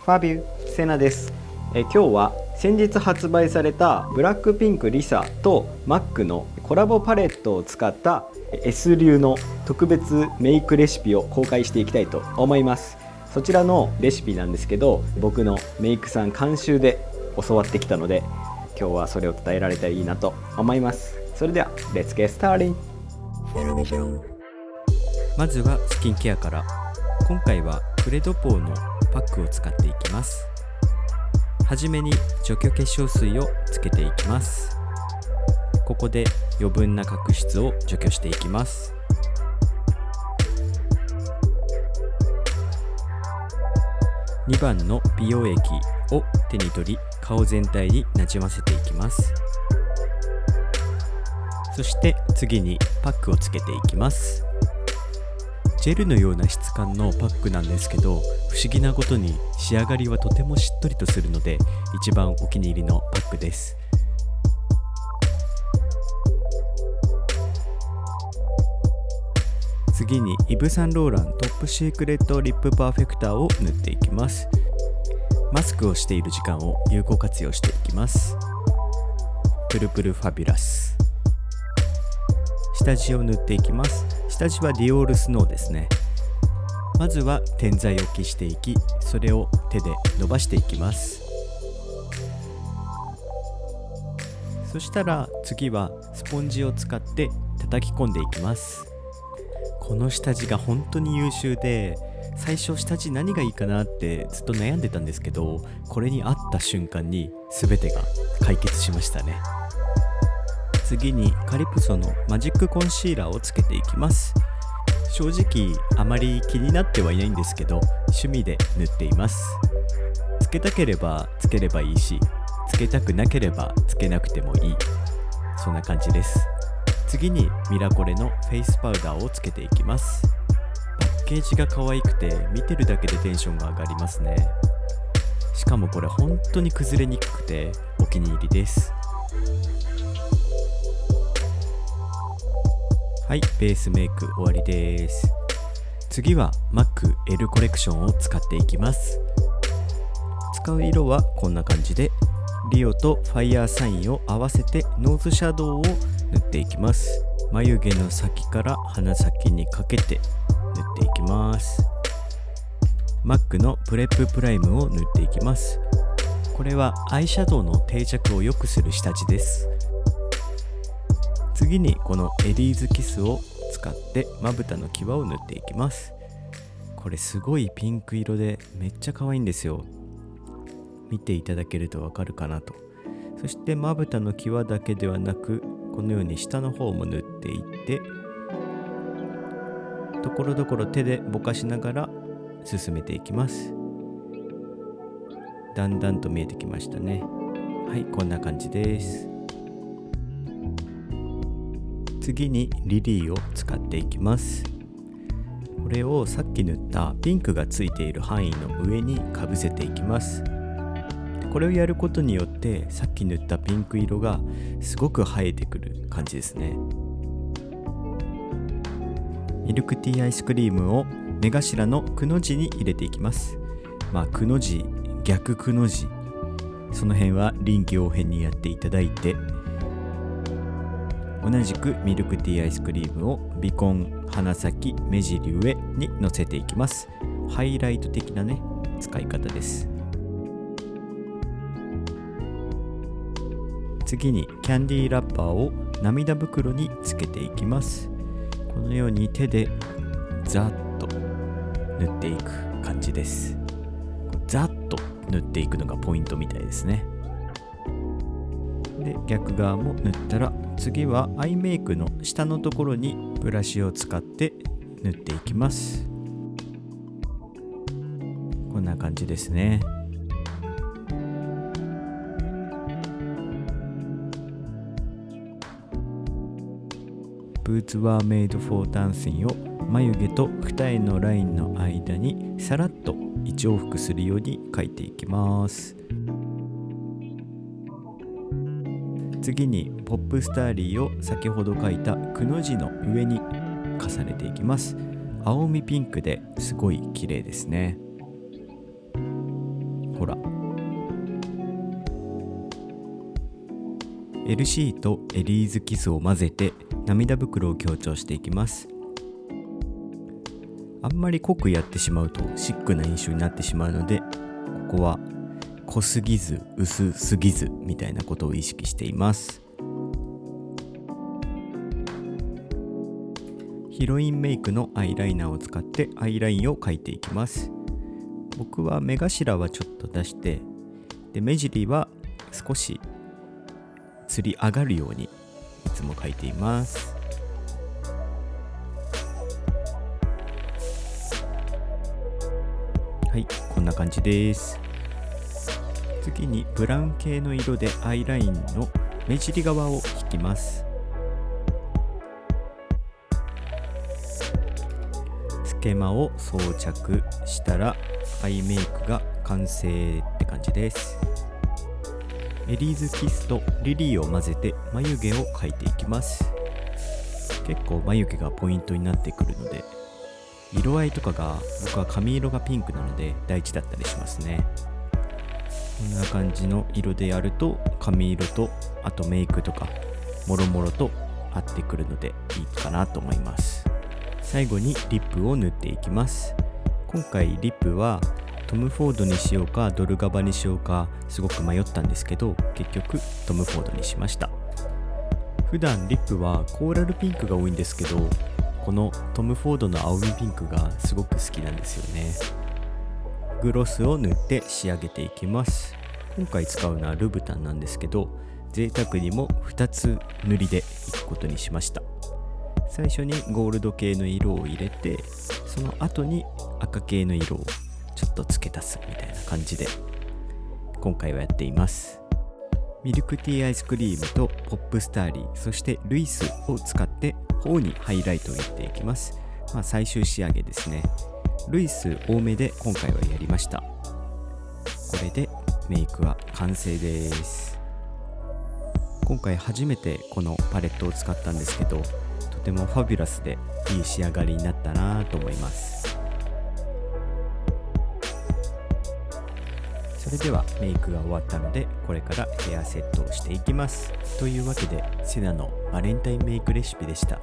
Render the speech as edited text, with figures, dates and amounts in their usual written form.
ファビューセナです。今日は先日発売されたブラックピンクリサとマックのコラボパレットを使った S 流の特別メイクレシピを公開していきたいと思います。そちらのレシピなんですけど、僕のメイクさん監修で教わってきたので、今日はそれを伝えられたらいいなと思います。それでは Let's get started。 まずはスキンケアから。今回はプレドポーのパックを使っていきます。はじめに除去化粧水をつけていきます。ここで余分な角質を除去していきます。2番の美容液を手に取り、顔全体になじませていきます。そして次にパックをつけていきます。ジェルのような質感のパックなんですけど、不思議なことに仕上がりはとてもしっとりとするので、一番お気に入りのパックです。次にイヴ・サンローラントップシークレットリップパーフェクターを塗っていきます。マスクをしている時間を有効活用していきます。プルプルファビュラス。下地を塗っていきます。下地はディオールスノーですね。まずは点剤を消していき、それを手で伸ばしていきます。そしたら次はスポンジを使って叩き込んでいきます。この下地が本当に優秀で、最初下地何がいいかなってずっと悩んでたんですけど、これに合った瞬間に全てが解決しましたね。次にカリプソのマジックコンシーラーをつけていきます。正直あまり気になってはいないんですけど、趣味で塗っています。つけたければつければいいし、つけたくなければつけなくてもいい、そんな感じです。次にミラコレのフェイスパウダーをつけていきます。パッケージが可愛くて見てるだけでテンションが上がりますね。しかもこれ本当に崩れにくくてお気に入りです。はい、ベースメイク終わりです。次は MAC L コレクションを使っていきます。使う色はこんな感じで、リオとファイヤーサインを合わせてノーズシャドウを塗っていきます。眉毛の先から鼻先にかけて塗っていきます。 MAC のプレッププライムを塗っていきます。これはアイシャドウの定着を良くする下地です。次にこのエリーズキスを使ってまぶたの際を塗っていきます。これすごいピンク色でめっちゃ可愛いんですよ。見ていただけるとわかるかなと。そしてまぶたの際だけではなく、このように下の方も塗っていって、ところどころ手でぼかしながら進めていきます。だんだんと見えてきましたね。はい、こんな感じです。次にリリーを使っていきます。これをさっき塗ったピンクがついている範囲の上にかぶせていきます。これをやることによってさっき塗ったピンク色がすごく映えてくる感じですね。ミルクティーアイスクリームを目頭のくの字に入れていきます。くの字、逆くの字、その辺は臨機応変にやっていただいて、同じくミルクティーアイスクリームを鼻根、鼻先、目尻上にのせていきます。ハイライト的なね、使い方です。次にキャンディーラッパーを涙袋につけていきます。このように手でザッと塗っていく感じです。ザッと塗っていくのがポイントみたいですね。で、逆側も塗ったら、次はアイメイクの下のところにブラシを使って塗っていきます。こんな感じですね。ブーツはメイドフォーダンシンを眉毛と二重のラインの間にさらっと一往復するように描いていきます。次にポップスターリーを先ほど描いたくの字の上に重ねていきます。青みピンクですごい綺麗ですね。ほら。LC とエリーズキスを混ぜて涙袋を強調していきます。あんまり濃くやってしまうとシックな印象になってしまうので、ここは濃すぎず薄すぎずみたいなことを意識しています。ヒロインメイクのアイライナーを使ってアイラインを描いていきます。僕は目頭はちょっと出して、で目尻は少しつり上がるようにいつも描いています。はい、こんな感じです。次にブラウン系の色でアイラインの目尻側を引きます。スケマを装着したらアイメイクが完成って感じです。エリーズキスとリリーを混ぜて眉毛を描いていきます。結構眉毛がポイントになってくるので、色合いとかが僕は髪色がピンクなので大事だったりしますね。こんな感じの色でやると髪色とあとメイクとかもろもろと合ってくるのでいいかなと思います。最後にリップを塗っていきます。今回リップはトム・フォードにしようかドルガバにしようかすごく迷ったんですけど、結局トム・フォードにしました。普段リップはコーラルピンクが多いんですけど、このトム・フォードの青みピンクがすごく好きなんですよね。グロスを塗って仕上げていきます。今回使うのはルブタンなんですけど、贅沢にも2つ塗りでいくことにしました。最初にゴールド系の色を入れて、その後に赤系の色をちょっと付け足すみたいな感じで今回はやっています。ミルクティーアイスクリームとポップスターリー、そしてルイスを使って頬にハイライトを入れていきます。最終仕上げですね。ルイス多めで今回はやりました。これでメイクは完成です。今回初めてこのパレットを使ったんですけど、とてもファビュラスでいい仕上がりになったなと思います。それではメイクが終わったので、これからヘアセットをしていきます。というわけでセナのバレンタインメイクレシピでした。